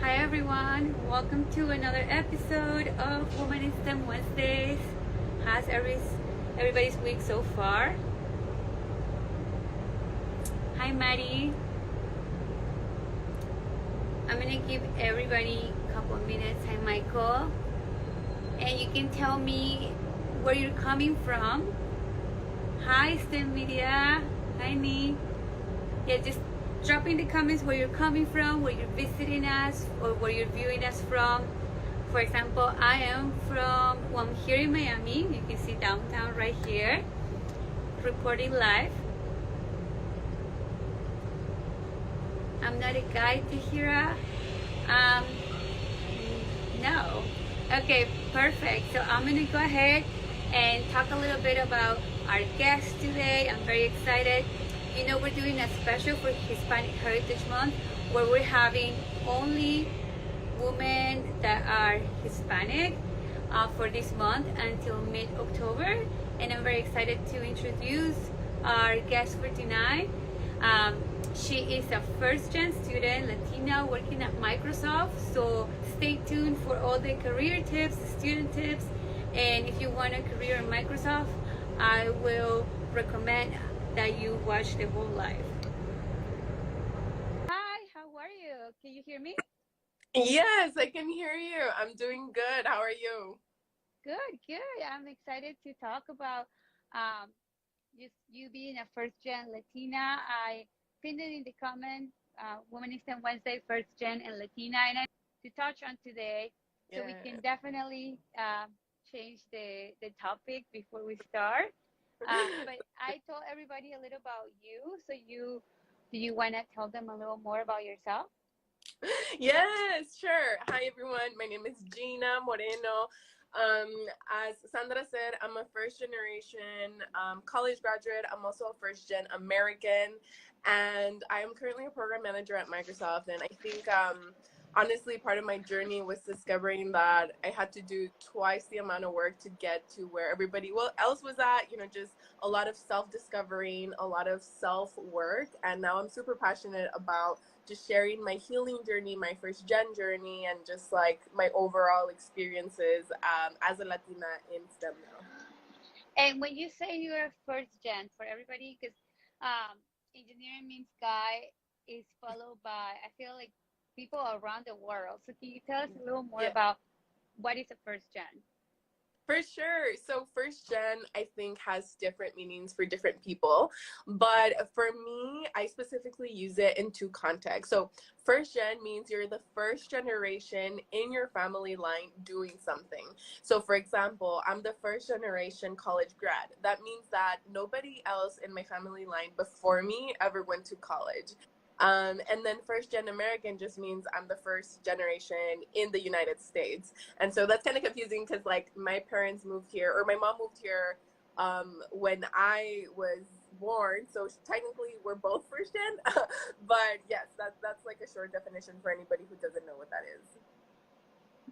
Hi everyone, welcome to another episode of Women in STEM Wednesdays. How's everybody's week so far? Hi Maddie. I'm gonna give everybody a couple minutes. Hi Michael. And you can tell me where you're coming from. Hi STEMedia. Hi Nee. Yeah, just drop in the comments where you're coming from, where you're visiting us, or where you're viewing us from. For example, I am I'm here in Miami. You can see downtown right here, reporting live. I'm not a guide, Tahira. No. Okay, perfect. So I'm gonna go ahead and talk a little bit about our guest today. I'm very excited. You know, we're doing a special for Hispanic Heritage Month where we're having only women that are Hispanic for this month until mid-October. And I'm very excited to introduce our guest for tonight. She is a first-gen student, Latina, working at Microsoft. So stay tuned for all the career tips, student tips. And if you want a career in Microsoft, I will recommend that you watch the whole live. Hi, how are you? Can you hear me? Yes, I can hear you. I'm doing good. How are you? Good, good. I'm excited to talk about just you being a first gen Latina. I pinned it in the comment, Womanism Wednesday, first gen and Latina, and I to touch on today, so we can Yeah. definitely change the topic before we start. But I told everybody a little about you, so do you want to tell them a little more about yourself? Yes, sure. Hi, everyone. My name is Gina Moreno. As Sandra said, I'm a first generation college graduate. I'm also a first gen American, and I am currently a program manager at Microsoft. And I think, honestly, part of my journey was discovering that I had to do twice the amount of work to get to where everybody else was at. You know, just a lot of self discovering, a lot of self work. And now I'm super passionate about just sharing my healing journey, my first gen journey, and just like my overall experiences as a Latina in STEM now. And when you say you're first gen, for everybody, because engineering means guy is followed by, I feel like people around the world. So can you tell us a little more Yeah. about what is a first gen? For sure. So first gen, I think, has different meanings for different people. But for me, I specifically use it in two contexts. So first gen means you're the first generation in your family line doing something. So for example, I'm the first generation college grad. That means that nobody else in my family line before me ever went to college. And then first gen American just means I'm the first generation in the United States. And so that's kind of confusing because like my parents moved here, or my mom moved here when I was born. So technically we're both first gen. But yes, that's like a short definition for anybody who doesn't know what that is.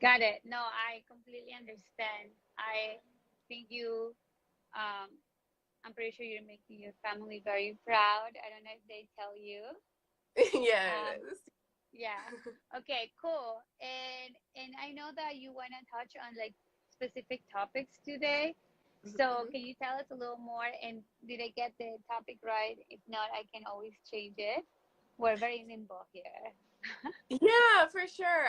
Got it. No, I completely understand. I think um, I'm pretty sure you're making your family very proud. I don't know if they tell you. Um, Yes. yeah. Okay, cool. And I know that you want to touch on like specific topics today. So Mhm. can you tell us a little more? And did I get the topic right? If not, I can always change it. We're very nimble here. Yeah, for sure.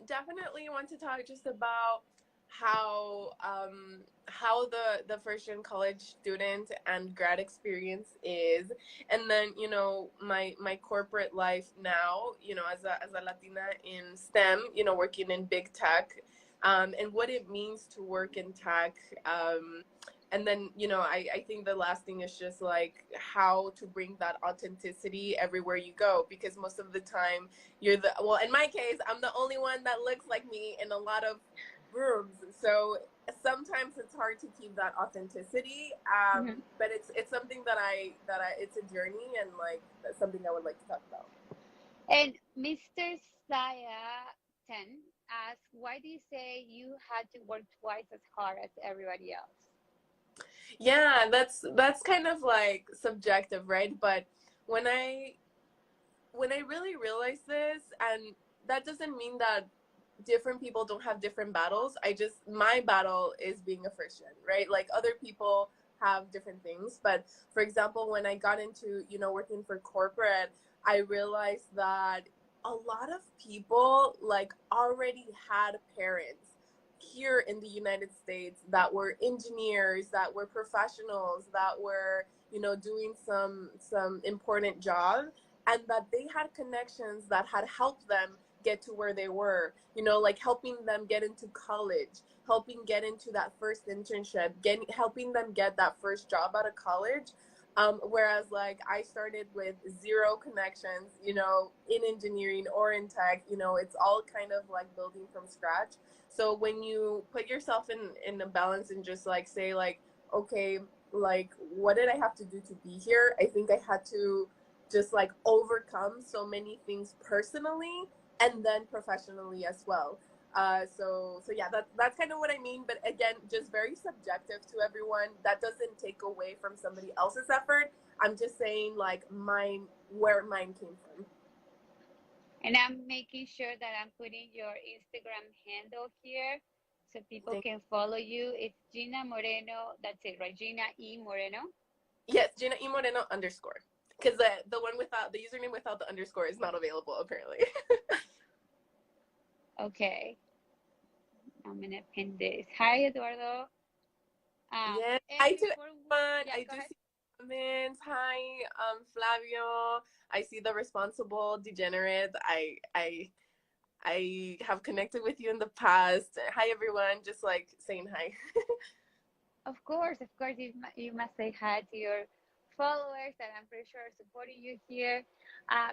Definitely want to talk just about how the first gen college student and grad experience is, and then my corporate life now. As a Latina in STEM, working in big tech, and what it means to work in tech. And then I think the last thing is just like how to bring that authenticity everywhere you go, because most of the time in my case, I'm the only one that looks like me in a lot of rooms. So sometimes it's hard to keep that authenticity. Mhm. But it's something that it's a journey, and like that's something I would like to talk about. And Mr. Saya 10 asks, why do you say you had to work twice as hard as everybody else? Yeah, that's kind of like subjective, right? But when I when I really realized this, and that doesn't mean that different people don't have different battles. My battle is being a first gen, right? Like other people have different things. But for example, when I got into, working for corporate, I realized that a lot of people like already had parents here in the United States that were engineers, that were professionals, that were, doing some important job, and that they had connections that had helped them get to where they were, like helping them get into college, helping get into that first internship, helping them get that first job out of college. Whereas like I started with zero connections, in engineering or in tech, it's all kind of like building from scratch. So when you put yourself in a balance and just like say like, okay, like what did I have to do to be here? I think I had to just like overcome so many things personally and then professionally as well. So yeah, that's kind of what I mean. But again, just very subjective to everyone. That doesn't take away from somebody else's effort. I'm just saying like where mine came from. And I'm making sure that I'm putting your Instagram handle here so people can follow you. It's Gina Moreno. That's it, right? Gina E. Moreno. Yes, ginaemoreno underscore. Because the one without the username without the underscore is not available apparently. Okay. I'm going to pin this. Hi, Eduardo. Yeah. And Hi to before, everyone. yeah, I go do ahead. see comments. Hi, Flavio. I see the responsible degenerate. I have connected with you in the past. Hi everyone. Just like saying hi. Of course, you must say hi to your followers that I'm pretty sure are supporting you here.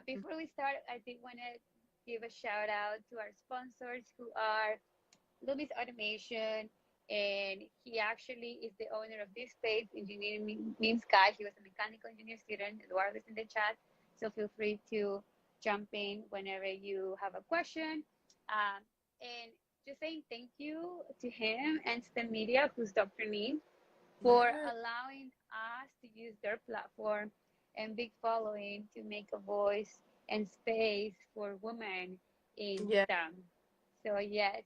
Before we start, I did want to give a shout out to our sponsors who are Lumis Automation, and he actually is the owner of this space, Engineering Means Sky. He was a mechanical engineer student. Eduardo is in the chat, so feel free to jump in whenever you have a question. And just saying thank you to him and STEMedia, who's Dr. Nee, for Yeah. allowing us to use their platform and big following to make a voice and space for women in Yeah. STEM. So yes.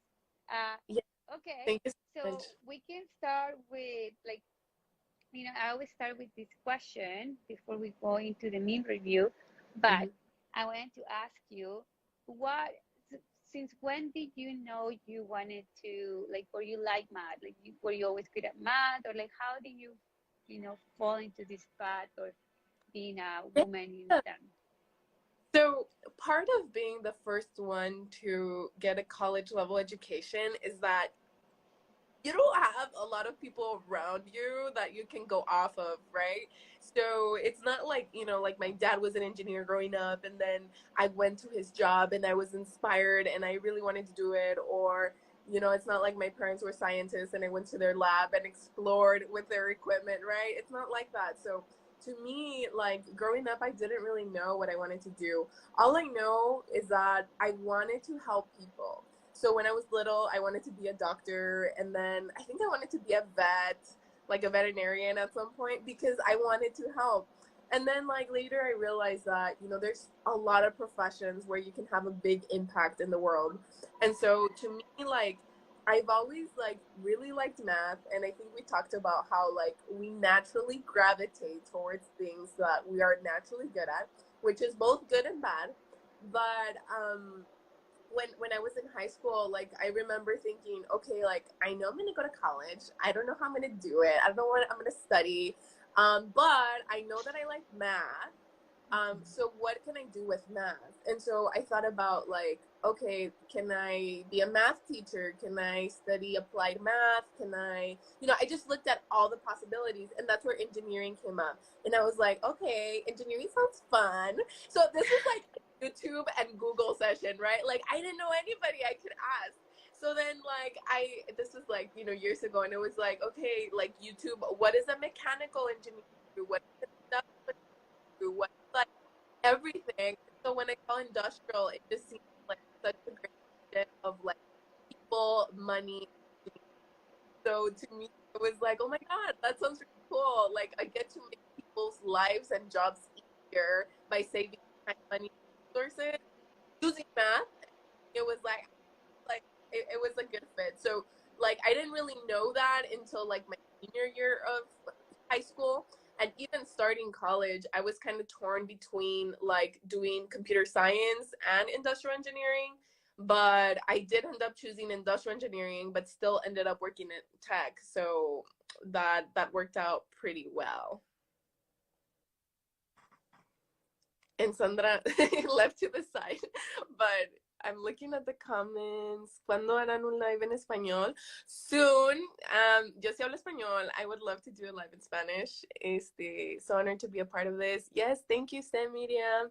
Uh, Yeah. okay. Thank you so much. So we can start with like, I always start with this question before we go into the meme review, but Mhm. I wanted to ask you, what, since when did you know you wanted to, like, or you like math? Like, were you always good at math, or like, how did you, fall into this path or being a woman in Yeah. STEM? So part of being the first one to get a college level education is that you don't have a lot of people around you that you can go off of, right? So it's not like, like my dad was an engineer growing up and then I went to his job and I was inspired and I really wanted to do it. Or, it's not like my parents were scientists and I went to their lab and explored with their equipment, right? It's not like that. So to me, like growing up, I didn't really know what I wanted to do. All I know is that I wanted to help people. So when I was little, I wanted to be a doctor, and then I think I wanted to be a vet, like a veterinarian at some point, because I wanted to help. And then like later I realized that, there's a lot of professions where you can have a big impact in the world. And so to me, like I've always like really liked math, and I think we talked about how like we naturally gravitate towards things that we are naturally good at, which is both good and bad. But when I was in high school, like I remember thinking, okay, like I know I'm gonna go to college. I don't know how I'm gonna do it. I don't know what I'm gonna study. But I know that I like math. So what can I do with math? And so I thought about like, okay, can I be a math teacher? Can I study applied math? Can I, I just looked at all the possibilities, and that's where engineering came up. And I was like, okay, engineering sounds fun. So this was like YouTube and Google session, right? Like I didn't know anybody I could ask. So then like this was like, years ago, and it was like, okay, like YouTube, what is a mechanical engineer do? What is industrial do? What like everything. So when I saw industrial, it just seemed like such a great fit of like people, money. So to me, it was like, oh my God, that sounds really cool. Like I get to make people's lives and jobs easier by saving time, money, resources using math. was like it was a good fit. So like I didn't really know that until like my senior year of high school. And even starting college, I was kind of torn between like doing computer science and industrial engineering. But I did end up choosing industrial engineering, but still ended up working in tech. So that worked out pretty well. And Sandra left to the side. But I'm looking at the comments. ¿Cuándo harán un live en español? Soon. Yo sí hablo español. I would love to do a live in Spanish. So honored to be a part of this. Yes, thank you, STEMedia.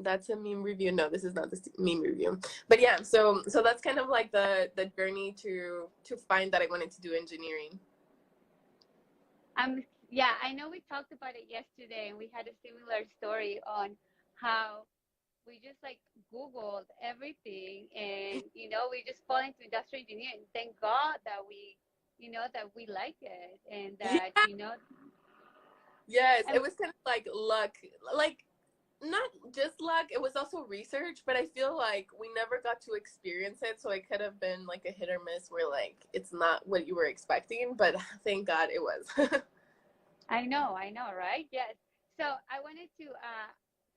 That's a meme review. No, this is not the meme review. But yeah, so that's kind of like the journey to find that I wanted to do engineering. Yeah, I know we talked about it yesterday, and we had a similar story on how we just like Googled everything, and we just fall into industrial engineering. Thank God that we like it, and Yeah. that Yes, and it was kind of like luck. Like not just luck, it was also research, but I feel like we never got to experience it, so it could have been like a hit or miss where like it's not what you were expecting, but thank God it was. I know, right? Yes. So I wanted to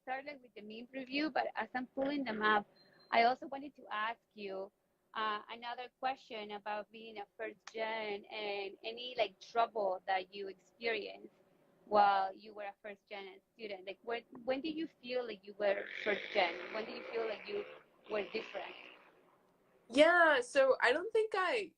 start like with the meme review, but as I'm pulling them up, I also wanted to ask you another question about being a first gen and any like trouble that you experienced while you were a first gen student. Like when did you feel like you were first gen? When did you feel like you were different? Yeah, so I don't think I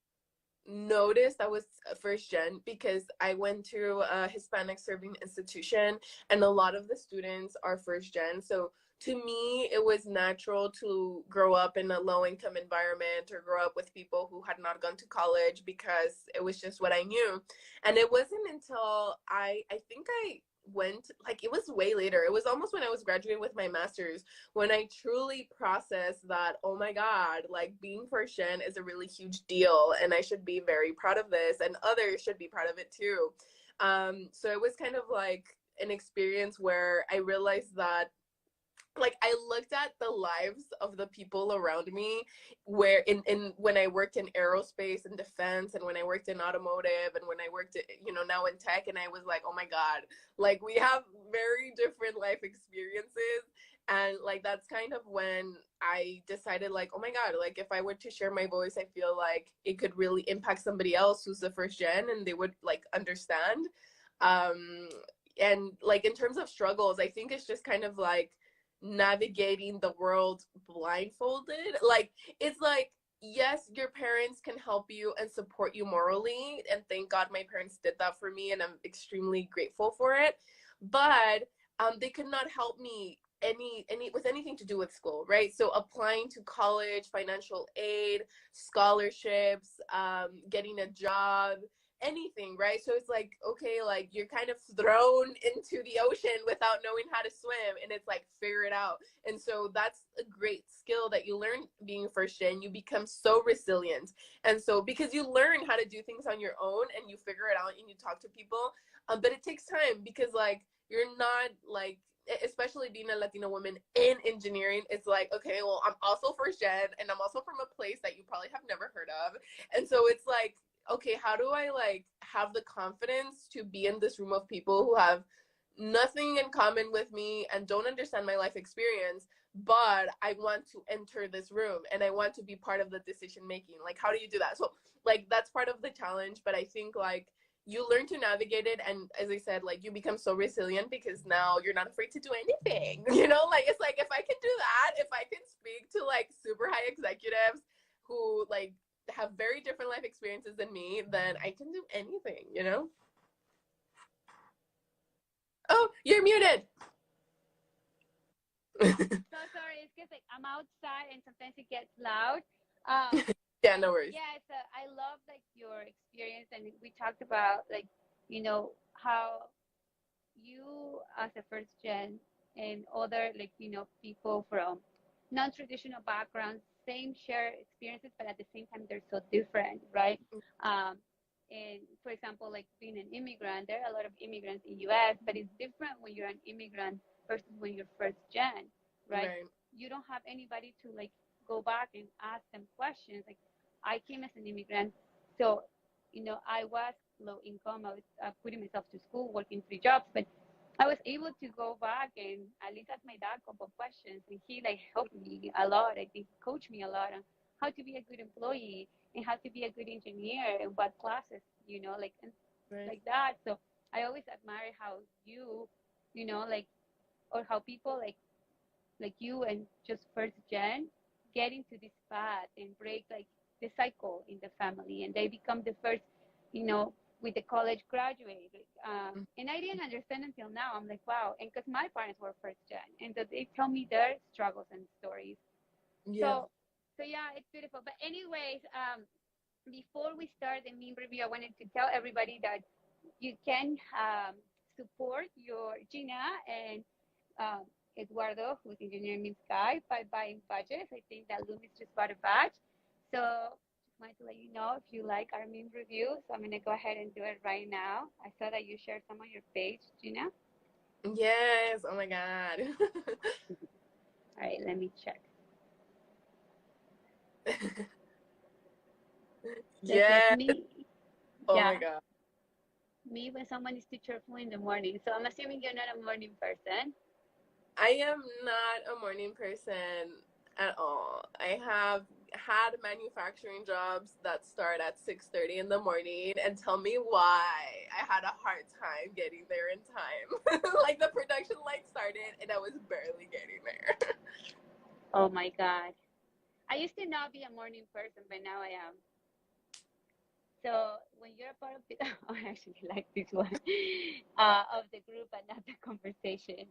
noticed I was first gen because I went to a Hispanic serving institution and a lot of the students are first gen. So to me, it was natural to grow up in a low income environment or grow up with people who had not gone to college because it was just what I knew. And it wasn't until I think I went like it was way later. It was almost when I was graduating with my master's when I truly processed that, oh my God, like being first gen is a really huge deal and I should be very proud of this and others should be proud of it too. So it was kind of like an experience where I realized that like I looked at the lives of the people around me where in when I worked in aerospace and defense and when I worked in automotive and when I worked now in tech and I was like, oh my God, like we have very different life experiences. And like that's kind of when I decided like, oh my God, like if I were to share my voice, I feel like it could really impact somebody else who's the first gen and they would like understand. um and like in terms of struggles, I think it's just kind of like navigating the world blindfolded. Like it's like yes, your parents can help you and support you morally, and thank God my parents did that for me and I'm extremely grateful for it. But they could not help me any with anything to do with school, right? So applying to college, financial aid, scholarships, getting a job, anything, right? So it's like, okay, like you're kind of thrown into the ocean without knowing how to swim, and it's like figure it out. And so that's a great skill that you learn being first gen. You become so resilient, and so because you learn how to do things on your own and you figure it out and you talk to people, but it takes time because like you're not like especially being a Latina woman in engineering, it's like, okay, well, I'm also first gen and I'm also from a place that you probably have never heard of. And so it's like, okay, how do I like have the confidence to be in this room of people who have nothing in common with me and don't understand my life experience, but I want to enter this room and I want to be part of the decision making. Like, how do you do that? So, like, that's part of the challenge, but I think like you learn to navigate it, and as I said, like you become so resilient because now you're not afraid to do anything. Like it's like if I can do that, if I can speak to like super high executives who like have very different life experiences than me, then I can do anything. Oh, you're muted. So sorry, it's because like I'm outside and sometimes it gets loud. Um, Yeah, and no worries. yeah, I love like your experience, and we talked about like how you as a first gen and other like people from non-traditional backgrounds same share experiences, but at the same time they're so different, right? um, and for example, like being an immigrant, there are a lot of immigrants in US, but it's different when you're an immigrant versus when you're first gen, right? Right. You don't have anybody to like go back and ask them questions. Like, I came as an immigrant, so I was low income. I was putting myself to school, working 3 jobs, but I was able to go back and at least ask my dad a couple of questions, and he like helped me a lot. I think coached me a lot on how to be a good employee and how to be a good engineer and what classes, like and Right. like that. So I always admire how like, or how people like you and just first gen get into this path and break like the cycle in the family, and they become the first, you know, with the college graduate. And I didn't understand until now. I'm like, wow. And because my parents were first gen, and that they tell me their struggles and stories. Yeah. So yeah, it's beautiful. But anyways, before we start the meme review, I wanted to tell everybody that you can support your Gina and um, Eduardo, who's engineering in Sky, by buying badges. I think that Lumis just bought a badge. So just wanted to let you know if you like our meme review. So I'm going to go ahead and do it right now. I saw that you shared some on your page, Gina. Yes. Oh my God. All right, let me check. So it says Yeah. me, Oh my yeah, God. me when someone is too cheerful in the morning. So I'm assuming you're not a morning person. I am not a morning person at all. I have had manufacturing jobs that start at 6:30 in the morning, and tell me why I had a hard time getting there in time. Like the production light started and I was barely getting there. Oh my God. I used to not be a morning person, but now I am. So when you're a part of the, oh, I actually like this one, of the group, but not the conversation.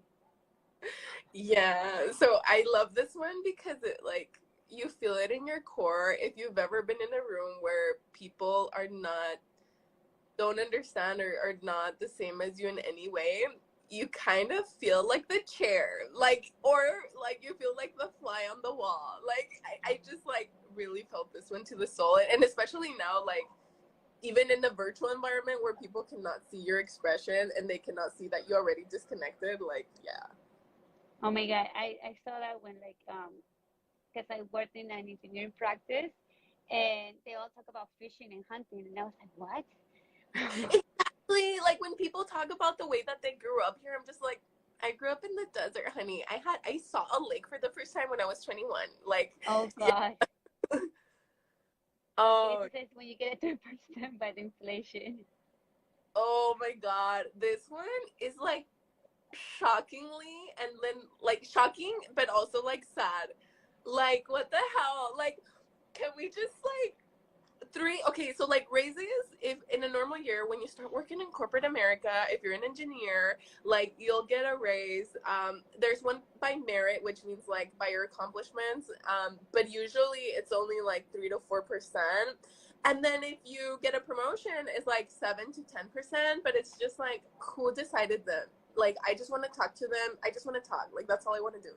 Yeah, so I love this one because it like you feel it in your core. If you've ever been in a room where people are not don't understand or are not the same as you in any way, you kind of feel like the chair, like, or like you feel like the fly on the wall. Like, I just like really felt this one to the soul. And especially now, like, even in a virtual environment where people cannot see your expression and they cannot see that you already disconnected, like, yeah. Oh my God, I saw that when like because I worked in an engineering practice, and they all talk about fishing and hunting, and I was like, what? Exactly. Like when people talk about the way that they grew up here, I'm just like, I grew up in the desert, honey. I saw a lake for the first time when I was 21. Like, Oh yeah. God. Okay, so Oh, it says when you get it 3% by the inflation. oh my God. This one is like shockingly and then like shocking, but also like sad. Like, what the hell? Like, can we just like three, okay, so like raises, if in a normal year when you start working in corporate America, if you're an engineer, like you'll get a raise. There's one by merit, which means like by your accomplishments, but usually it's only like 3 to 4%. And then if you get a promotion, it's like 7 to 10%, but it's just like, who decided that? Like, I just want to talk to them. I just want to talk. Like, that's all I want to do.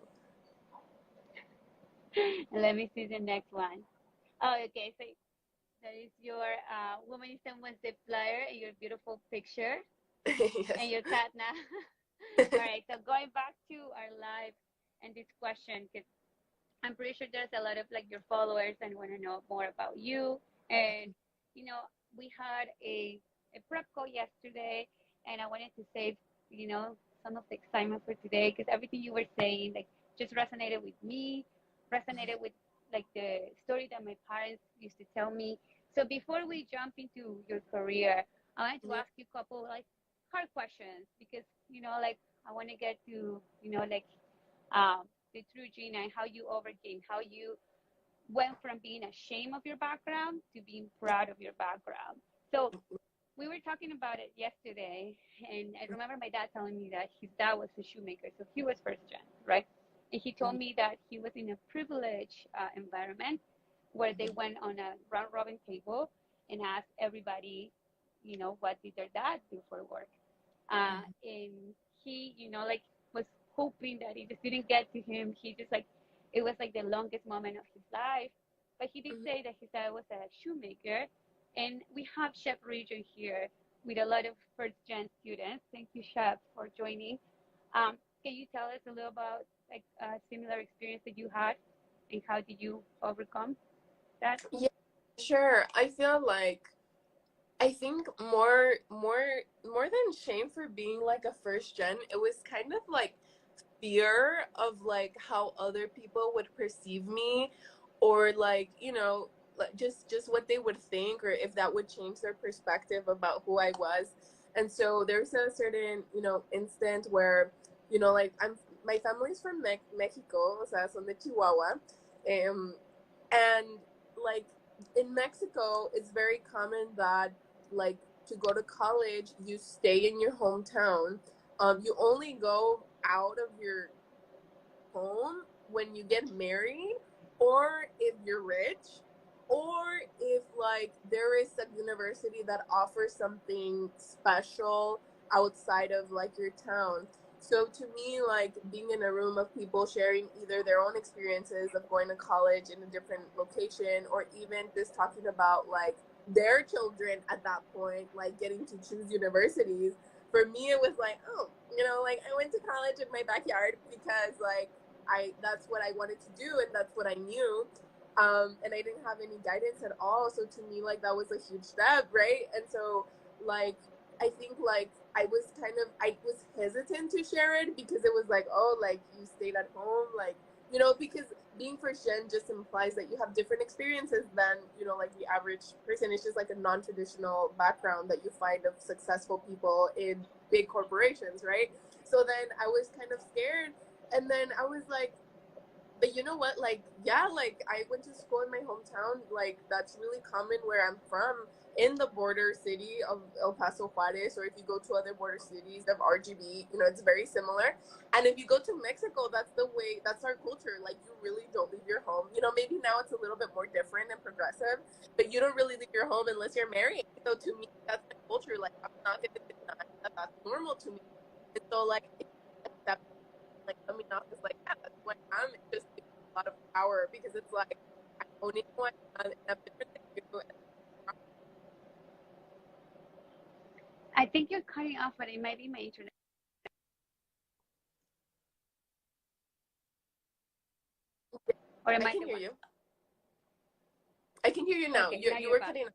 And let me see the next one. Oh, okay, so that is your woman in someone's zip flyer and your beautiful picture Yes. and your cat now. All right, so going back to our live and this question, because I'm pretty sure there's a lot of like your followers and want to know more about you. And you know, we had a prep call yesterday, and I wanted to save some of the excitement for today because everything you were saying like just resonated with me, resonated with like the story that my parents used to tell me. So before we jump into your career, I wanted to Yeah. ask you a couple like hard questions because like I want to get to like the true Gina and how you overcame, how you went from being ashamed of your background to being proud of your background. So we were talking about it yesterday, and I remember my dad telling me that his dad was a shoemaker, so he was first gen, right? And he told me that he was in a privileged environment where they went on a round robin table and asked everybody, what did their dad do for work? And he, like was hoping that it just didn't get to him. He just like it was like the longest moment of his life. But he did say that his dad was a shoemaker, and we have Chef Region here with a lot of first gen students. Thank you, Chef, for joining. Can you tell us a little about like a similar experience that you had? and how did you overcome that? Yeah, sure. I feel like I think more than shame for being like a first gen, it was kind of like fear of like how other people would perceive me, or like, you know, like just what they would think, or if that would change their perspective about who I was. And so there's a certain, you know, instant where, you know, like my family's from Mexico, o sea, son de Chihuahua. um and like in Mexico it's very common that like to go to college you stay in your hometown. You only go out of your home when you get married, or if you're rich, or if like there is a university that offers something special outside of like your town. So to me, like being in a room of people sharing either their own experiences of going to college in a different location, or even just talking about like their children at that point like getting to choose universities, for me it was like, oh, you know, like I went to college in my backyard because like I that's what I wanted to do and that's what I knew. And I didn't have any guidance at all. So to me, like that was a huge step, right? And so like I think like I was hesitant to share it because it was like, oh, like you stayed at home, like, you know, because being first gen just implies that you have different experiences than, you know, like the average person. It's just like a non-traditional background that you find of successful people in big corporations, right? So then I was kind of scared, and then I was like, but you know what? Like, yeah, like I went to school in my hometown. Like, that's really common where I'm from, in the border city of El Paso Juarez, or if you go to other border cities of RGB, you know, it's very similar. And if you go to Mexico, that's the way, that's our culture. Like, you really don't leave your home. You know, maybe now it's a little bit more different and progressive, but you don't really leave your home unless you're married. So to me, that's my culture. Like, I'm not going to deny that that's normal to me. And so, like, that like coming off as like, yeah, that's who I am. It just gives me a lot of power because it's like I'm owning who I am and I'm different than you. I think you're cutting off, but it might be my internet or it I might can be hear one. you. I can hear you now. Okay, now You you're were back. cutting.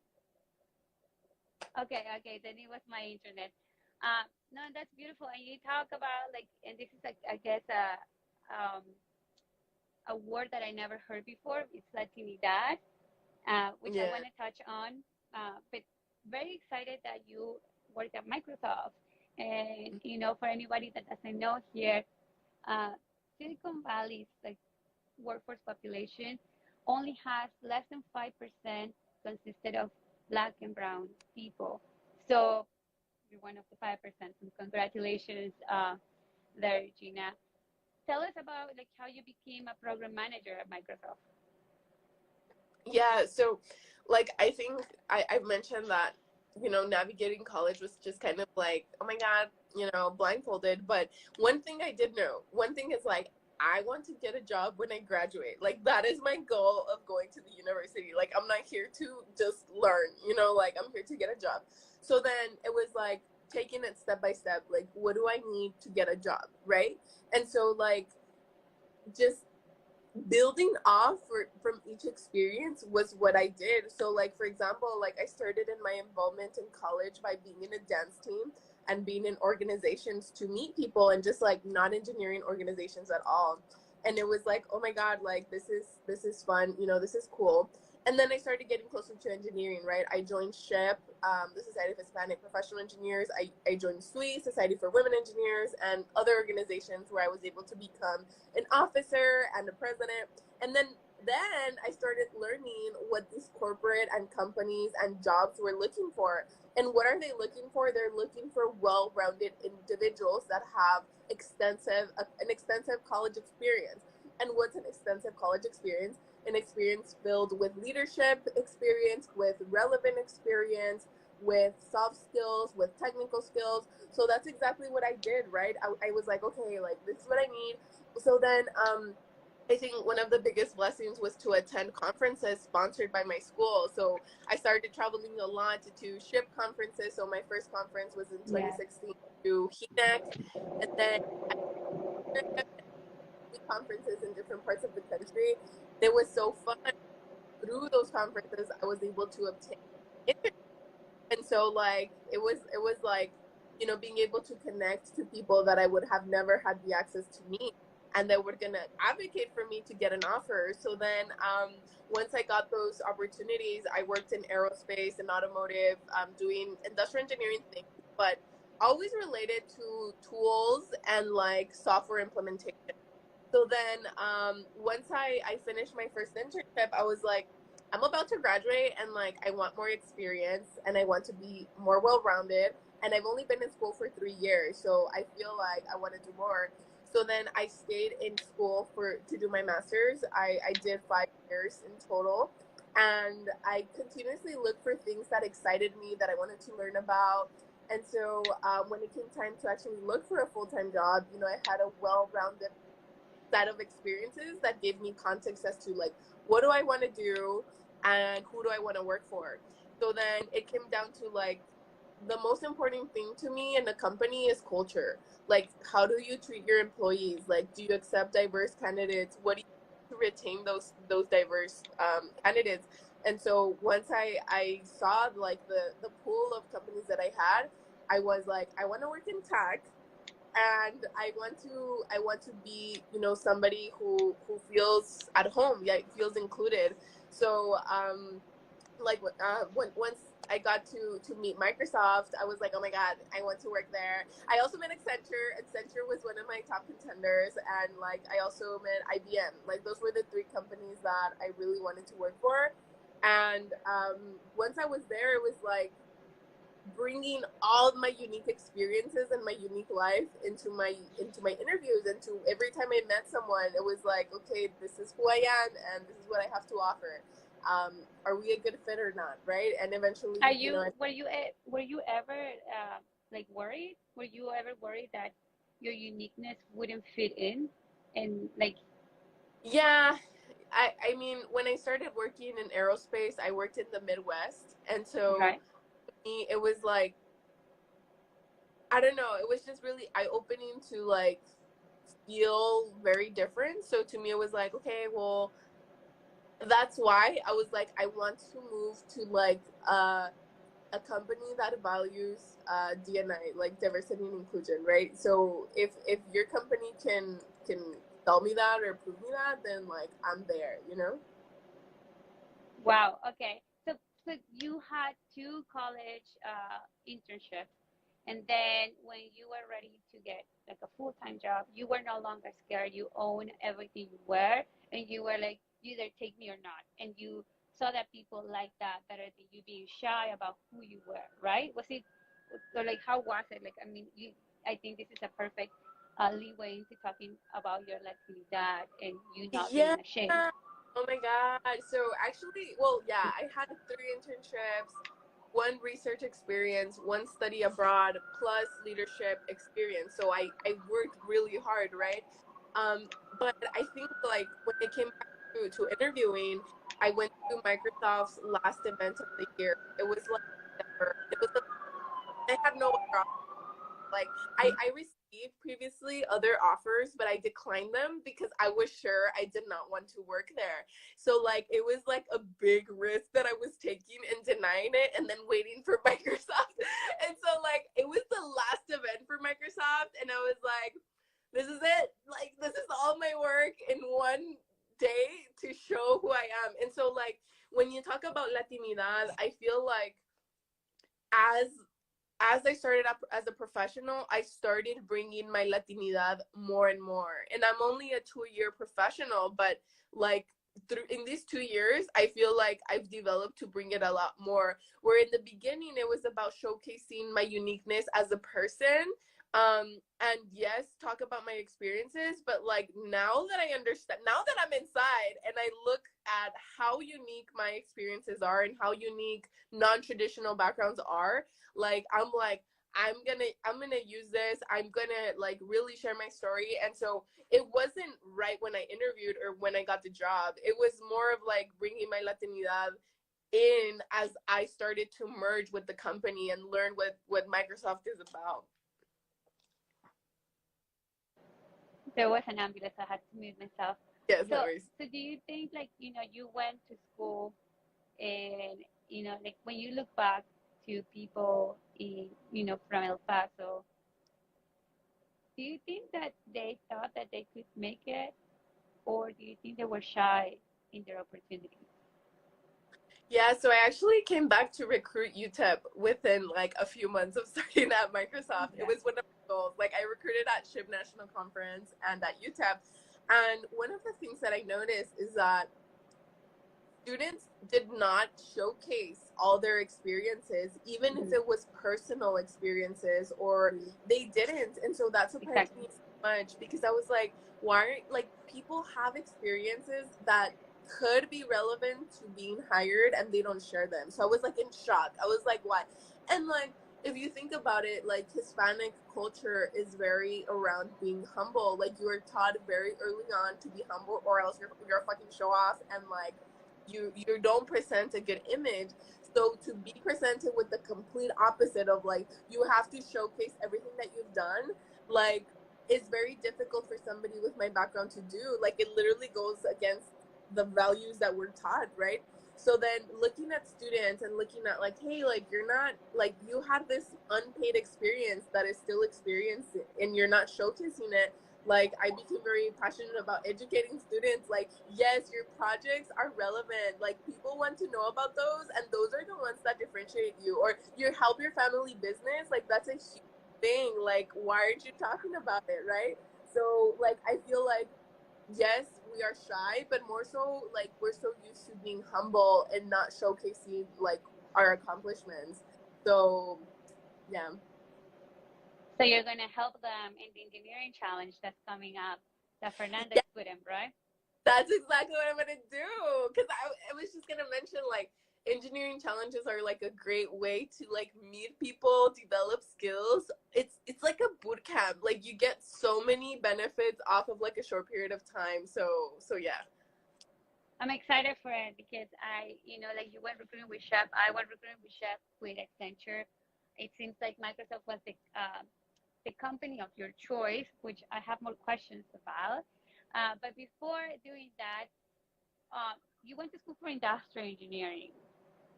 Okay, okay, then it was my internet. No, that's beautiful. And you talk about like, and this is like, I guess, um, a word that I never heard before. It's Latinidad, which I Yeah. want to touch on. But very excited that you work at Microsoft. And you know, for anybody that doesn't know here, uh, Silicon Valley's like workforce population only has less than 5% consisted of Black and Brown people. So you're one of the 5%. So congratulations, there, Gina. Tell us about like how you became a program manager at Microsoft. Yeah, so like I think I've mentioned that, you know, navigating college was just kind of like, oh my God, you know, blindfolded. But one thing I did know, one thing is like, I want to get a job when I graduate. Like that is my goal of going to the university. Like I'm not here to just learn, you know, like I'm here to get a job. So then it was like taking it step by step, like what do I need to get a job, right? And so like just building off from each experience was what I did. So like for example, like I started in my involvement in college by being in a dance team and being in organizations to meet people, and just like not engineering organizations at all. And it was like, oh my God, like this is fun, you know, this is cool. And then I started getting closer to engineering, right? I joined SHIP, the Society of Hispanic Professional Engineers. I joined SWE, Society for Women Engineers, and other organizations where I was able to become an officer and a president. And then I started learning what these corporate and companies and jobs were looking for. And what are they looking for? They're looking for well-rounded individuals that have an extensive college experience. And what's an extensive college experience? An experience filled with leadership experience, with relevant experience, with soft skills, with technical skills. So that's exactly what I did, right? I was like, okay, like this is what I need. So then I think one of the biggest blessings was to attend conferences sponsored by my school. So I started traveling a lot to SHIP conferences. So my first conference was in Yes. 2016 to HENEC. And then conferences in different parts of the country. It was so fun. Through those conferences, I was able to obtain and so like it was like, you know, being able to connect to people that I would have never had the access to meet, and that were gonna advocate for me to get an offer. So then once I got those opportunities, I worked in aerospace and automotive, doing industrial engineering things, but always related to tools and like software implementation. So then once I finished my first internship, I was like, I'm about to graduate and like I want more experience and I want to be more well rounded. And I've only been in school for 3 years, so I feel like I want to do more. So then I stayed in school for to do my master's. I did 5 years in total. And I continuously looked for things that excited me, that I wanted to learn about. And so when it came time to actually look for a full time job, you know, I had a well rounded set of experiences that gave me context as to like what do I want to do and who do I want to work for. So then it came down to like the most important thing to me in a company is culture. Like how do you treat your employees? Like do you accept diverse candidates? What do you do to retain those diverse candidates? And so once I saw like the pool of companies that I had, I was like, I want to work in tech, and I want to be, you know, somebody who feels at home, yeah, feels included. So like once I got to meet Microsoft, I was like, oh my god, I want to work there. I also met Accenture. Accenture was one of my top contenders, and like I also met IBM. Like those were the three companies that I really wanted to work for. And once I was there, it was like bringing all my unique experiences and my unique life into my interviews, and to every time I met someone, it was like, okay, this is who I am and this is what I have to offer. Are we a good fit or not, right? And Are eventually, you know, you were you ever like worried? Were you ever worried that your uniqueness wouldn't fit in, and like yeah, I mean, when I started working in aerospace, I worked in the Midwest, and so right? me, it was like, I don't know, it was just really eye opening to like feel very different. So to me, it was like, okay, well, that's why I was like, I want to move to like a company that values DNI, like diversity and inclusion, right? So if your company can tell me that or prove me that, then like I'm there, you know? Wow. Okay. So you had two college internships, and then when you were ready to get like a full time job, you were no longer scared. You own everything you were, and you were like, you either take me or not. And you saw that people like that better than you being shy about who you were, right? Was it, or like how was it? Like, I mean, you. I think this is a perfect leeway into talking about your Latinidad and you not being Yeah. ashamed. Oh my God. So actually, well, yeah, I had 3 internships, one research experience, one study abroad, plus leadership experience. So I worked really hard, right? But I think like when it came back to interviewing, I went to Microsoft's last event of the year. It was like December. It was like I had no other, like I received previously other offers, but I declined them because I was sure I did not want to work there. So like it was like a big risk that I was taking and denying it and then waiting for Microsoft. And so like it was the last event for Microsoft, and I was like, this is it. Like this is all my work in one day to show who I am. And so like when you talk about Latinidad, I feel like as as I started up as a professional, I started bringing my Latinidad more and more. And I'm only a 2 year professional, but like through in these 2 years, I feel like I've developed to bring it a lot more. Where in the beginning, it was about showcasing my uniqueness as a person. And yes, talk about my experiences, but like now that I understand, now that I'm inside and I look at how unique my experiences are and how unique non-traditional backgrounds are, like I'm gonna use this, I'm gonna like really share my story. And so it wasn't right when I interviewed or when I got the job, it was more of like bringing my Latinidad in as I started to merge with the company and learn what Microsoft is about. There was an ambulance. I had to mute myself. Yes, no So, worries. so do you think like you went to school and like when you look back to people in from El Paso, do you think that they thought that they could make it, or do you think they were shy in their opportunities? Yeah, so I actually came back to recruit UTEP within like a few months of starting at Microsoft. It Yeah. was one of my goals. Like I recruited at SHIP National Conference and at UTEP. And one of the things that I noticed is that students did not showcase all their experiences, even if Mhm. it was personal experiences, or they didn't. And so that surprised Exactly. me so much because I was like, why? Like, people have experiences that could be relevant to being hired and they don't share them. So I was like in shock. I was like, why? And like, if you think about it, like Hispanic culture is very around being humble. Like you are taught very early on to be humble, or else you're a fucking show off, and like you don't present a good image. So to be presented with the complete opposite of like you have to showcase everything that you've done, like it's very difficult for somebody with my background to do. Like it literally goes against the values that we're taught, right? So then looking at students and looking at like, hey, like you're not like you had this unpaid experience that is still experienced and you're not showcasing it. Like I became very passionate about educating students. Like, yes, your projects are relevant. Like people want to know about those, and those are the ones that differentiate you. Or you help your family business, like that's a huge thing. Like why aren't you talking about it, right? So like I feel like yes, we are shy, but more so like we're so used to being humble and not showcasing like our accomplishments. So yeah. So you're going to help them in the engineering challenge that's coming up that Fernanda Yeah, is putting, right? that's exactly what I'm gonna do. Because I was just gonna mention like engineering challenges are like a great way to like meet people, develop skills. It's like a boot camp. Like you get so many benefits off of like a short period of time. So yeah. I'm excited for it because like you went recruiting with Chef, I went recruiting with Chef with Accenture. It seems like Microsoft was the company of your choice, which I have more questions about. But before doing that, you went to school for industrial engineering.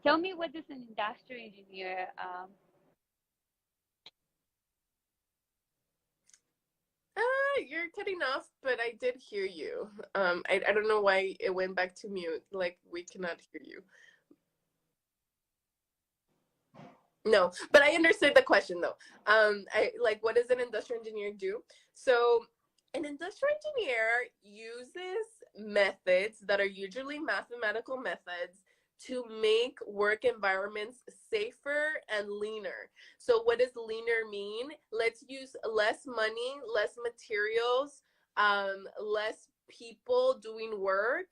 Tell me, what does an industrial engineer? You're cutting off, but I did hear you. I don't know why it went back to mute. Like we cannot hear you. No, but I understood the question though. I like, what does an industrial engineer do? So an industrial engineer uses methods that are usually mathematical methods to make work environments safer and leaner. So what does leaner mean? Let's use less money, less materials, less people doing work,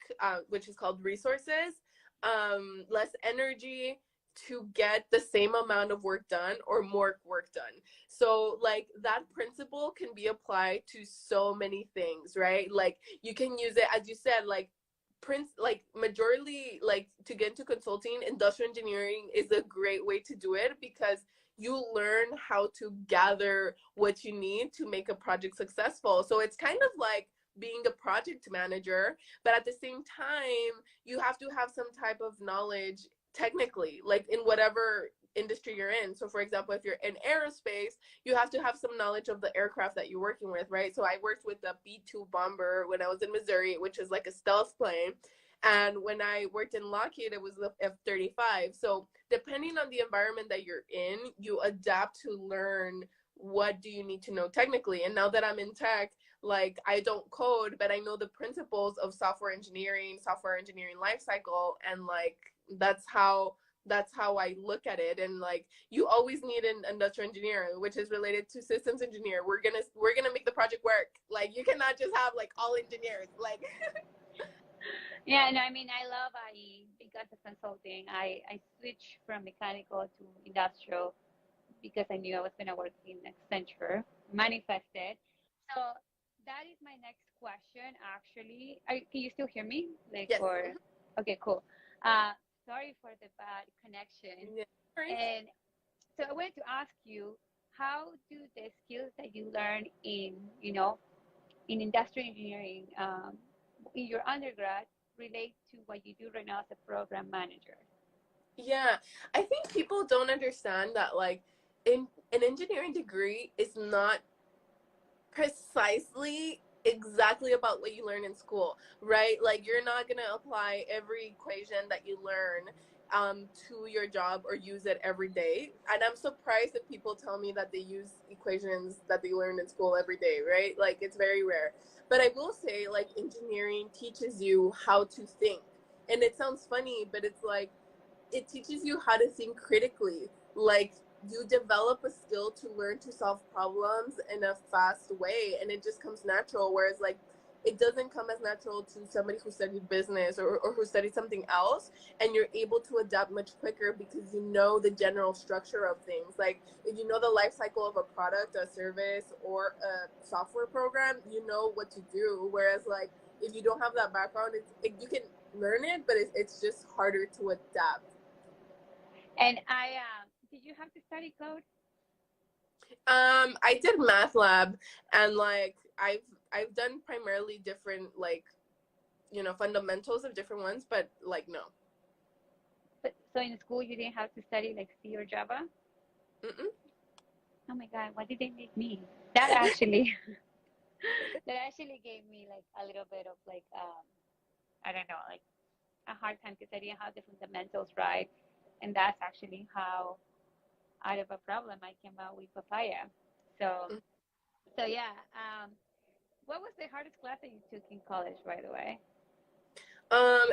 which is called resources, less energy, to get the same amount of work done or more work done. So like that principle can be applied to so many things, right? Like you can use it, as you said, like prince, like majorly, like to get into consulting, industrial engineering is a great way to do it because you learn how to gather what you need to make a project successful. So it's kind of like being a project manager, but at the same time you have to have some type of knowledge technically, like in whatever industry you're in. So for example, if you're in aerospace, you have to have some knowledge of the aircraft that you're working with, right? So I worked with the B-2 bomber when I was in Missouri, which is like a stealth plane. And when I worked in Lockheed, it was the F-35. So depending on the environment that you're in, you adapt to learn what do you need to know technically. And now that I'm in tech, like I don't code, but I know the principles of software engineering lifecycle, and like that's how that's how I look at it. And like you always need an industrial engineer, which is related to systems engineer. We're gonna make the project work. Like you cannot just have like all engineers. Like Yeah, no, I mean, I love IE because of consulting. I switched from mechanical to industrial because I knew I was going to work in Accenture, manifested. So that is my next question, actually. Can you still hear me? Like, yes. or, okay, cool. Uh, Sorry for the bad connection. Yeah. And so I wanted to ask you, how do the skills that you learn in, in industrial engineering in your undergrad relate to what you do right now as a program manager? Yeah, I think people don't understand that like in an engineering degree is not precisely exactly about what you learn in school, right? Like you're not gonna apply every equation that you learn to your job or use it every day. And I'm surprised that people tell me that they use equations that they learned in school every day, right? Like it's very rare. But I will say, like, engineering teaches you how to think. And it sounds funny, but it's like it teaches you how to think critically. Like you develop a skill to learn to solve problems in a fast way, and it just comes natural. Whereas like it doesn't come as natural to somebody who studied business or who studied something else, and you're able to adapt much quicker because you know the general structure of things. Like if you know the life cycle of a product, a service, or a software program, you know what to do. Whereas like if you don't have that background, you can learn it, but it's just harder to adapt. And I did you have to study code? I did math lab, and like I've done primarily different like fundamentals of different ones, but like no. But so in school you didn't have to study like C or Java? Mm-mm. Oh my God, why did they make me? That actually that actually gave me like a little bit of like I don't know, like a hard time because I didn't have the fundamentals right, and that's actually how out of a problem I came out with papaya. So so yeah. What was the hardest class that you took in college, by the way?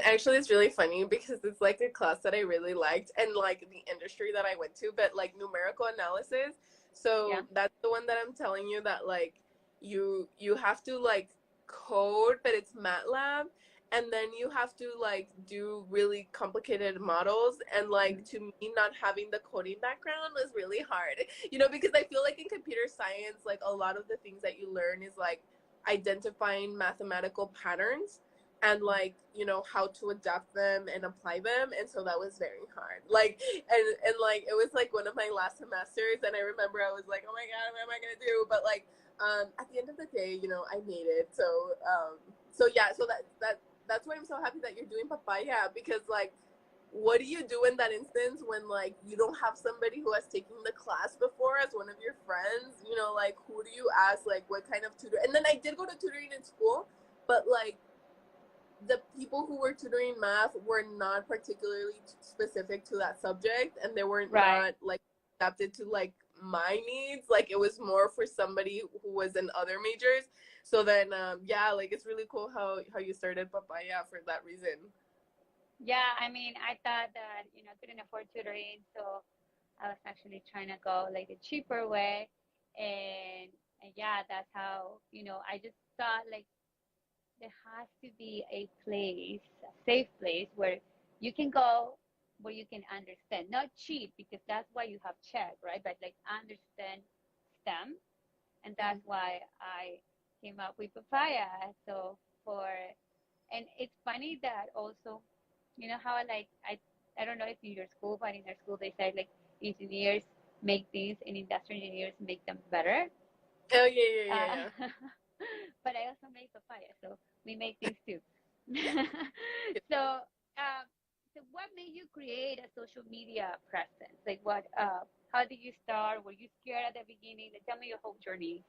Actually, it's really funny because it's like a class that I really liked and like the industry that I went to, but like numerical analysis. Yeah. So that's the one that I'm telling you that like you have to like code, but it's MATLAB, and then you have to like do really complicated models. And like to me, not having the coding background was really hard, because I feel like in computer science, like a lot of the things that you learn is like identifying mathematical patterns and like how to adapt them and apply them. And so that was very hard, like, and like it was like one of my last semesters, and I remember I was like, oh my god, what am I gonna do? But like at the end of the day, I made it. So yeah, so that's why I'm so happy that you're doing papaya, because like what do you do in that instance when like you don't have somebody who has taken the class before as one of your friends? Like who do you ask? Like what kind of tutor? And then I did go to tutoring in school, but like the people who were tutoring math were not particularly specific to that subject, and they were Right. not like adapted to like my needs. Like it was more for somebody who was in other majors. So then yeah, like it's really cool how you started papaya for that reason. Yeah, I mean, I thought that, I couldn't afford tutoring, so I was actually trying to go like the cheaper way. And yeah, that's how, I just thought like there has to be a place, a safe place where you can go, where you can understand, not cheat, because that's why you have check, right? But like understand STEM. And that's why I came up with papaya. So for, and it's funny that also, how I don't know if in your school, but in our school they say like engineers make things and industrial engineers make them better. Oh yeah, yeah, yeah, Uh, yeah. but I also make papaya, so we make things too. so, so what made you create a social media presence? Like, how did you start? Were you scared at the beginning? Like, tell me your whole journey.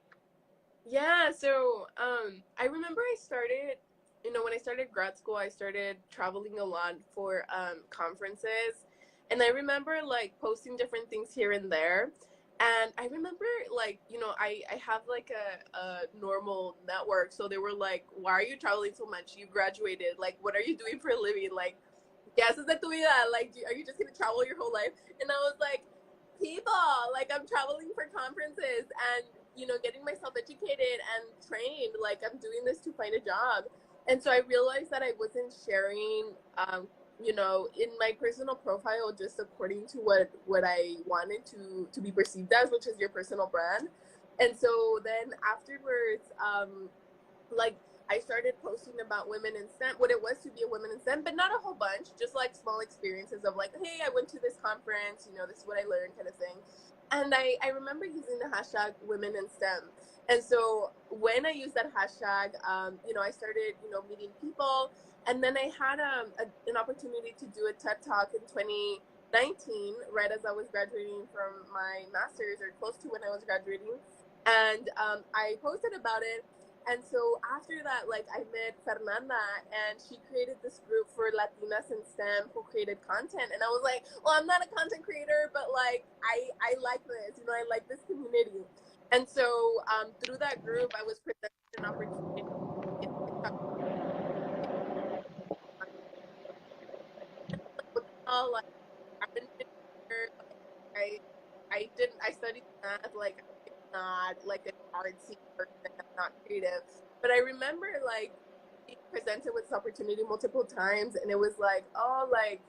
Yeah, so I remember I started, when I started grad school, I started traveling a lot for conferences. And I remember like posting different things here and there. And I remember like, I have like a normal network. So they were like, why are you traveling so much? You graduated. Like, what are you doing for a living? Like, ¿qué haces de tu vida? Like, are you just going to travel your whole life? And I was like, people, like, I'm traveling for conferences and getting myself educated and trained. Like I'm doing this to find a job. And so I realized that I wasn't sharing, in my personal profile just according to what I wanted to be perceived as, which is your personal brand. And so then afterwards, like I started posting about women in STEM, what it was to be a woman in STEM, but not a whole bunch, just like small experiences of like, hey, I went to this conference, this is what I learned, kind of thing. And I remember using the hashtag women in STEM. And so when I used that hashtag, you know, I started, you know, meeting people. And then I had an opportunity to do a TED Talk in 2019, right as I was graduating from my master's, or close to when I was graduating. And I posted about it. And so after that, like, I met Fernanda, and she created this group for Latinas in STEM who created content. And I was like, well, I'm not a content creator, but like, I like this, you know, I like this community. And so through that group, I was presented an opportunity to TikTok. Well, like, I'm an engineer, like, I studied math, like, I'm not like an artsy person, I'm not creative. But I remember like being presented with this opportunity multiple times, and it was like, oh, like,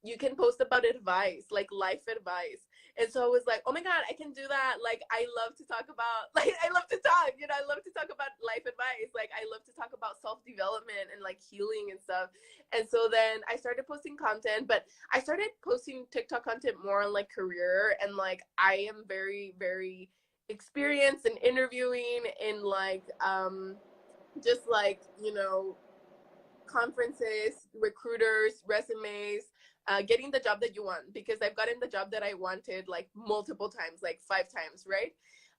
you can post about advice, like life advice. And so I was like, oh my god, I can do that. Like, I love to talk about, like, I love to talk, you know, I love to talk about life advice, like I love to talk about self-development and like healing and stuff. And so then I started posting content, but I started posting TikTok content more on like career, and like I am very, very experienced in interviewing, in like just like, you know, conferences, recruiters, resumes, getting the job that you want, because I've gotten the job that I wanted like multiple times, like 5 times, right?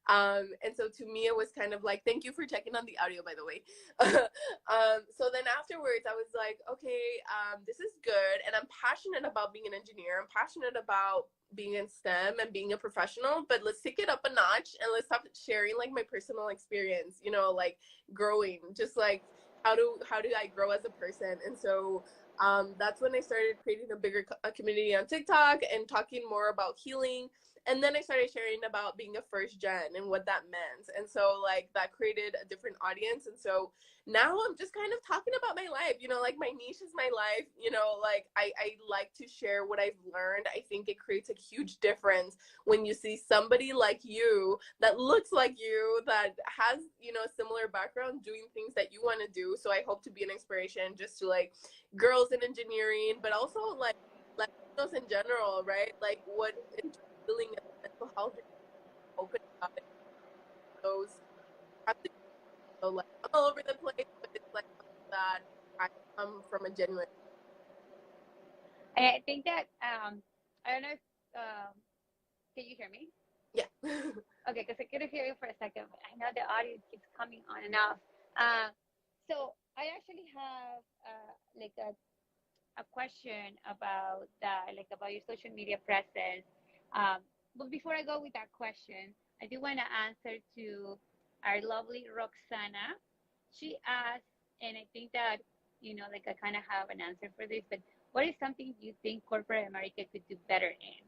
And so to me, it was kind of like, thank you for checking on the audio, by the way. So then afterwards, I was like, okay, this is good. And I'm passionate about being an engineer. I'm passionate about being in STEM and being a professional, but let's take it up a notch and let's start sharing like my personal experience, you know, like growing, just like how do I grow as a person. And so that's when I started creating a bigger community on TikTok and talking more about healing. And then I started sharing about being a first gen and what that meant. And so like that created a different audience. And so now I'm just kind of talking about my life, you know, like my niche is my life, you know, like I like to share what I've learned. I think it creates a huge difference when you see somebody like you that looks like you, that has, you know, a similar background, doing things that you want to do. So I hope to be an inspiration just to like girls in engineering, but also like Latinos in general, right? Like what dealing with mental health, open about it, those. So like I'm all over the place, but it's like that I come from a genuine. I think that I don't know if can you hear me? Yeah. Okay, because I couldn't hear you for a second. But I know the audio keeps coming on and off. Uh, so I actually have like a question about that, like about your social media presence. But before I go with that question, I do want to answer to our lovely Roxana. She asked, and I think that, you know, like I kind of have an answer for this, but what is something you think corporate America could do better in?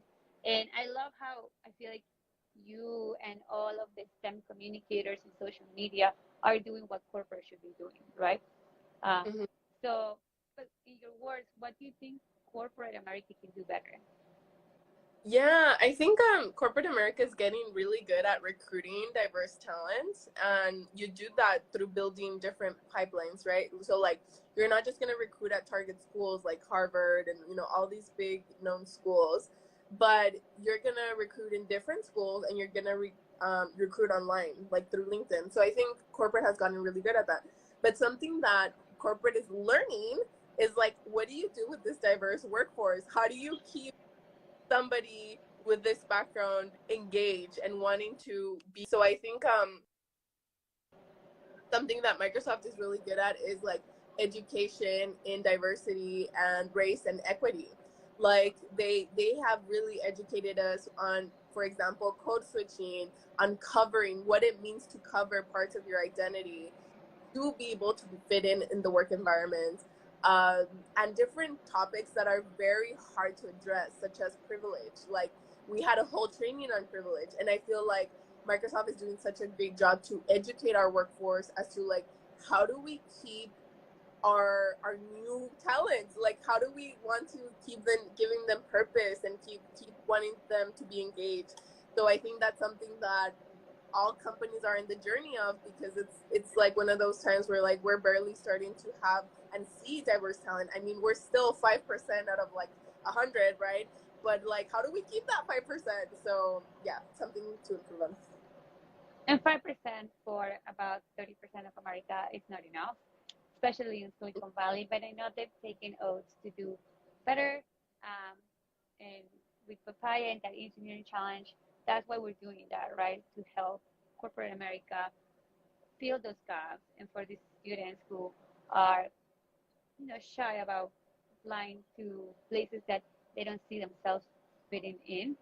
And I love how I feel like you and all of the STEM communicators in social media are doing what corporate should be doing, right? Uh, Mhm. so, but in your words, what do you think corporate America can do better? Yeah, I think corporate America is getting really good at recruiting diverse talent, and you do that through building different pipelines, right? So like you're not just gonna recruit at target schools like Harvard and, you know, all these big known schools, but you're gonna recruit in different schools, and you're gonna recruit online, like through LinkedIn. So I think corporate has gotten really good at that. But something that corporate is learning is like, what do you do with this diverse workforce? How do you keep somebody with this background engaged and wanting to be? So I think something that Microsoft is really good at is like education in diversity and race and equity. Like they have really educated us on, for example, code switching, uncovering what it means to cover parts of your identity to be able to fit in the work environment, um, and different topics that are very hard to address, such as privilege. Like we had a whole training on privilege, and I feel like Microsoft is doing such a great job to educate our workforce as to like, how do we keep our new talents, like how do we want to keep them, giving them purpose, and keep wanting them to be engaged. So I think that's something that all companies are in the journey of, because it's like one of those times where like we're barely starting to have and see diverse talent. I mean, we're still 5% out of like 100, right? but like, how do we keep that 5%? So yeah, something to improve on. And 5% for about 30% of America is not enough, especially in Silicon Valley. But I know they've taken oaths to do better. Um, and with Papaya and that engineering challenge, that's why we're doing that, right? To help corporate America fill those gaps, and for these students who are, shy about applying to places that they don't see themselves fitting in.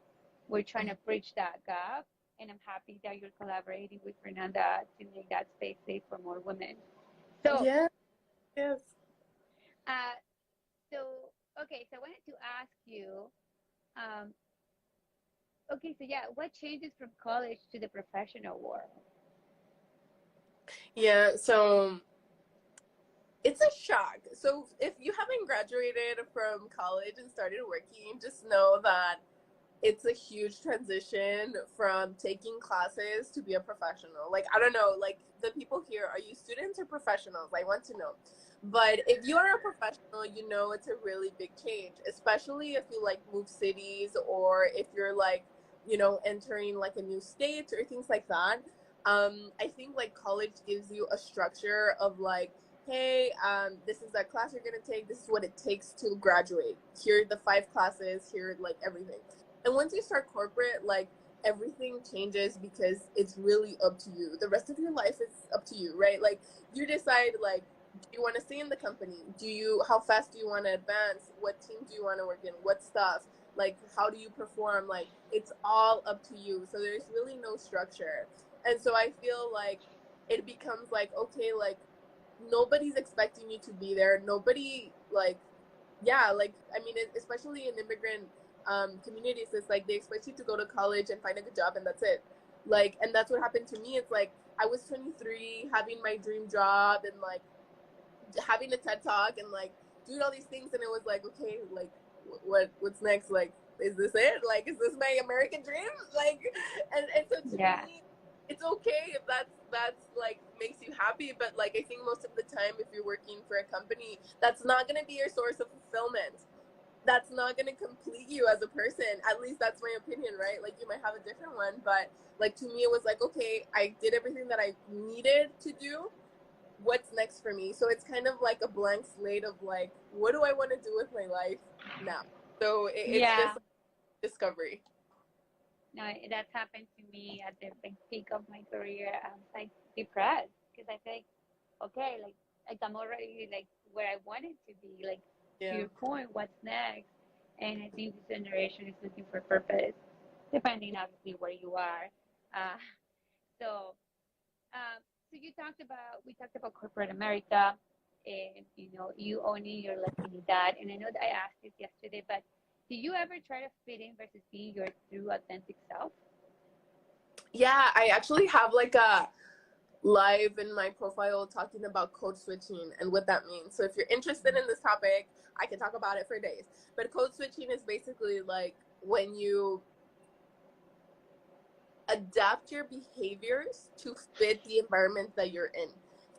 We're trying to bridge that gap, and I'm happy that you're collaborating with Fernanda to make that space safe for more women. So, Yeah, yes. uh, okay, so I wanted to ask you, um, okay, so yeah, what changes from college to the professional world? Yeah, so it's a shock. So if you haven't graduated from college and started working, just know that it's a huge transition from taking classes to be a professional. Like, I don't know, like the people here, are you students or professionals? I want to know. But if you are a professional, you know it's a really big change, especially if you like move cities or if you're like, entering like a new state or things like that. I think like college gives you a structure of like, hey, this is that class you're gonna take. This is what it takes to graduate. Here are the 5 classes. Here, like everything. And once you start corporate, like everything changes because it's really up to you. The rest of your life is up to you, right? Like you decide like, do you want to stay in the company? How fast do you want to advance? What team do you want to work in? What stuff? Like how do you perform? Like it's all up to you. So there's really no structure. And so I feel like it becomes like, okay, like nobody's expecting you to be there. Nobody like, yeah, like I mean, especially in immigrant communities, it's like they expect you to go to college and find a good job and that's it. Like, and that's what happened to me. It's like I was 23, having my dream job and like having a TED talk and like doing all these things, and it was like, okay, like what's next? Like, is this it? Like, is this my American dream? Like, and so to Yeah. me, it's okay if that's like makes you happy, but like I think most of the time, if you're working for a company, that's not gonna be your source of fulfillment. That's not gonna complete you as a person. At least that's my opinion, right? Like you might have a different one, but like to me, it was like, okay, I did everything that I needed to do. What's next for me? So it's kind of like a blank slate of like, what do I want to do with my life now? So it's Yeah. just like discovery. No, that's happened to me at the peak of my career. I was like depressed because I think, okay, like I'm already like where I wanted to be. Like to Yeah. your point, what's next? And I think this generation is looking for purpose, depending obviously where you are. Uh, so, um, so we talked about corporate America, and you owning your Latinidad. And I know that I asked this yesterday, but do you ever try to fit in versus being your true authentic self? Yeah, I actually have like a live in my profile talking about code switching and what that means. So if you're interested in this topic, I can talk about it for days. But code switching is basically like when you adapt your behaviors to fit the environment that you're in.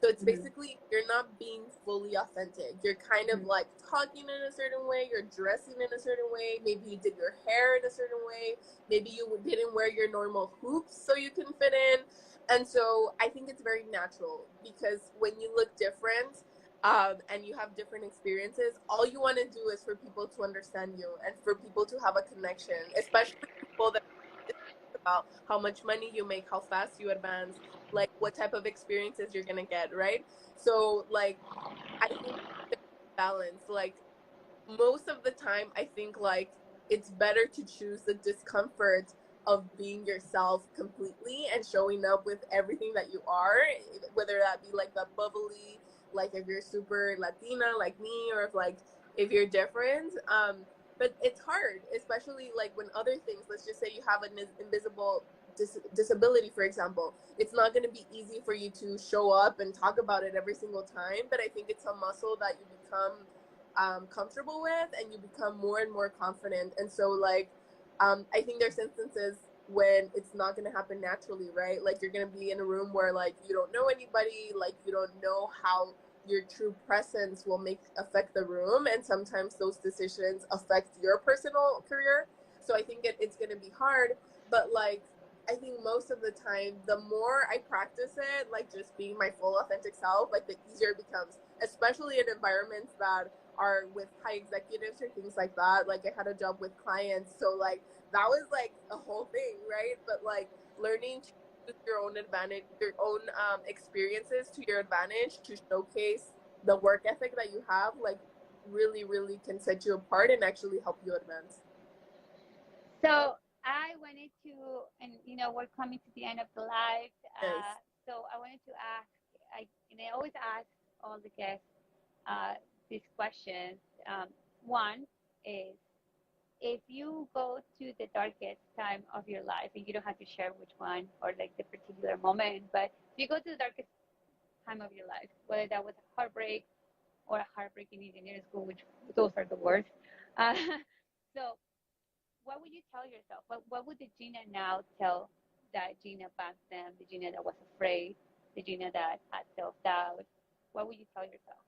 So it's Mm-hmm. basically you're not being fully authentic. You're kind of like talking in a certain way, you're dressing in a certain way, maybe you did your hair in a certain way, maybe you didn't wear your normal hoops so you can fit in. And so I think it's very natural because when you look different, and you have different experiences, all you want to do is for people to understand you and for people to have a connection, especially people that about how much money you make, how fast you advance, like what type of experiences you're gonna get, right? So like I think there's balance. Like most of the time I think like it's better to choose the discomfort of being yourself completely and showing up with everything that you are, whether that be like the bubbly, like if you're super Latina like me, or if you're different. But it's hard, especially like when other things, let's just say you have an invisible disability, for example. It's not going to be easy for you to show up and talk about it every single time, but I think it's a muscle that you become comfortable with and you become more and more confident. And so like I think there's instances when it's not going to happen naturally, right? Like you're going to be in a room where like you don't know anybody, like you don't know how your true presence will affect the room, and sometimes those decisions affect your personal career. So I think it's going to be hard, but like I think most of the time, the more I practice it, like just being my full authentic self, like the easier it becomes, especially in environments that are with high executives or things like that. Like I had a job with clients, so like that was like a whole thing, right? But like learning to use your own advantage, your own experiences to your advantage to showcase the work ethic that you have, like really, really can set you apart and actually help you advance. So I wanted to, and we're coming to the end of the live. Yes. So I wanted to ask, and I always ask all the guests these questions. One is, if you go to the darkest time of your life, and you don't have to share which one or like the particular moment, but if you go to the darkest time of your life, whether that was a heartbreak or a heartbreak in engineering school, which those are the worst. Uh, so what would you tell yourself? What would the Gina now tell that Gina back then, the Gina that was afraid, the Gina that had self doubt? What would you tell yourself?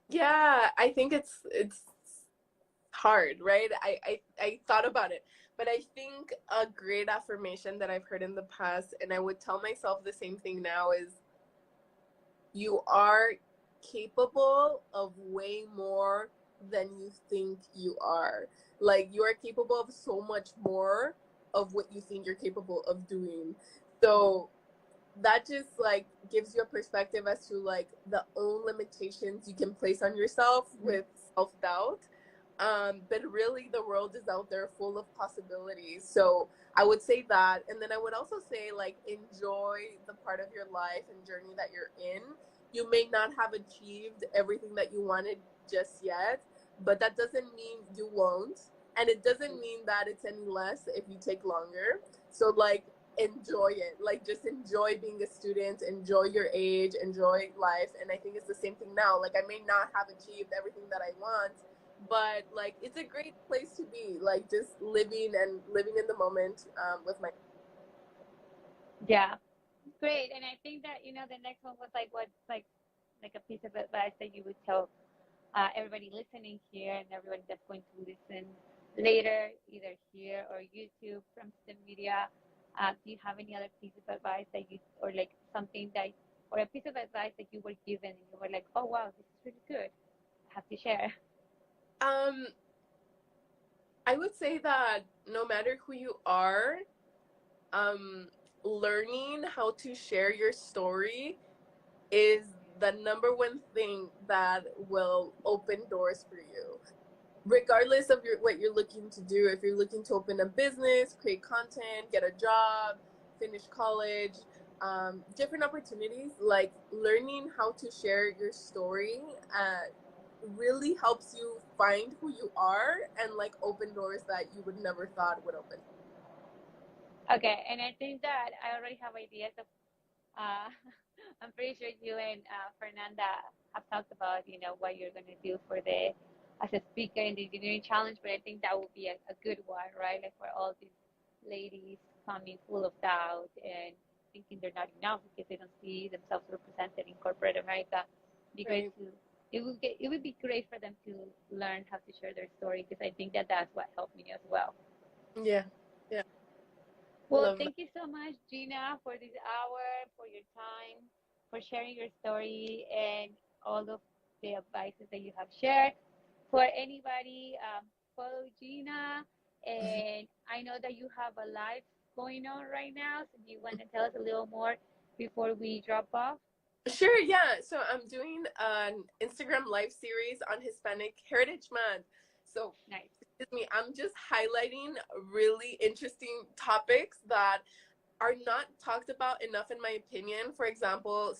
Yeah, I think it's hard, right? I thought about it, but I think a great affirmation that I've heard in the past, and I would tell myself the same thing now, is you are capable of way more than you think you are. Like you are capable of so much more of what you think you're capable of doing. So that just like gives you a perspective as to like the own limitations you can place on yourself with self-doubt, but really the world is out there full of possibilities. So I would say that, and then I would also say like enjoy the part of your life and journey that you're in. You may not have achieved everything that you wanted just yet, but that doesn't mean you won't, and it doesn't mean that it's any less if you take longer. So like enjoy it, like just enjoy being a student, enjoy your age, enjoy life. And I think it's the same thing now. Like I may not have achieved everything that I want, but like it's a great place to be, like just living in the moment, with my Yeah, great. And I think that the next one was like what's like a piece of advice that you would tell everybody listening here and everybody that's going to listen later, either here or YouTube from STEMedia. Do you have any other piece of advice that you, or like something that, or a piece of advice that you were given and you were like, oh wow, this is really good, I have to share? um I would say that no matter who you are, um learning how to share your story is the number one thing that will open doors for you, regardless of what you're looking to do. If you're looking to open a business, create content, get a job, finish college, different opportunities, like learning how to share your story really helps you find who you are and like open doors that you would never thought would open. Okay, and I think that I already have ideas of. Uh, I'm pretty sure you and Fernanda have talked about, what you're going to do for the as a speaker in the engineering challenge. But I think that would be a good one, right? Like for all these ladies coming full of doubt and thinking they're not enough because they don't see themselves represented in corporate America. Be great Right. to it would be great for them to learn how to share their story, because I think that that's what helped me as well. Yeah. Yeah. Well, Love that. thank you so much, Gina, for this hour, for your time, for sharing your story and all of the advices that you have shared. For anybody, follow Gina. And I know that you have a live going on right now. So do you want to tell us a little more before we drop off? Sure, yeah. So I'm doing an Instagram live series on Hispanic Heritage Month. So, Nice. excuse me, I'm just highlighting really interesting topics that are not talked about enough, in my opinion. For example,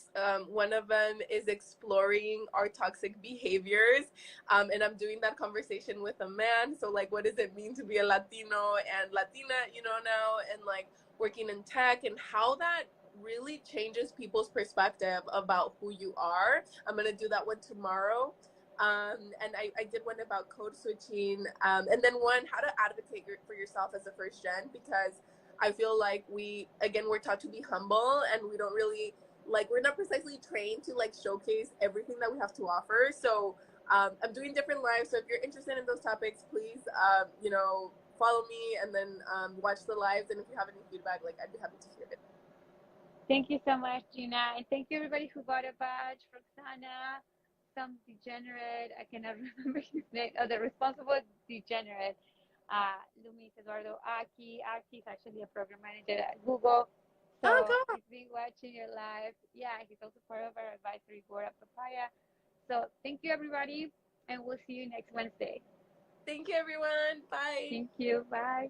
one of them is exploring our toxic behaviors. And I'm doing that conversation with a man. So, like, what does it mean to be a Latino and Latina, now, and like working in tech, and how that really changes people's perspective about who you are. I'm going to do that one tomorrow. And I did one about code switching, and then one how to advocate for yourself as a first gen, because I feel like we're taught to be humble, and we don't really like we're not precisely trained to like showcase everything that we have to offer. So I'm doing different lives. So if you're interested in those topics, please, you know, follow me and then watch the lives. And if you have any feedback, like I'd be happy to hear it. Thank you so much, Gina. And thank you everybody who got a badge. Roxana, some degenerate, I cannot remember his name, the responsible degenerate, Lumis Eduardo Aki. Aki is actually a program manager at Google. Oh, So God. he's been watching your live. Yeah, he's also part of our advisory board at Papaya. So thank you everybody, and we'll see you next Wednesday. Thank you, everyone. Bye. Thank you. Bye.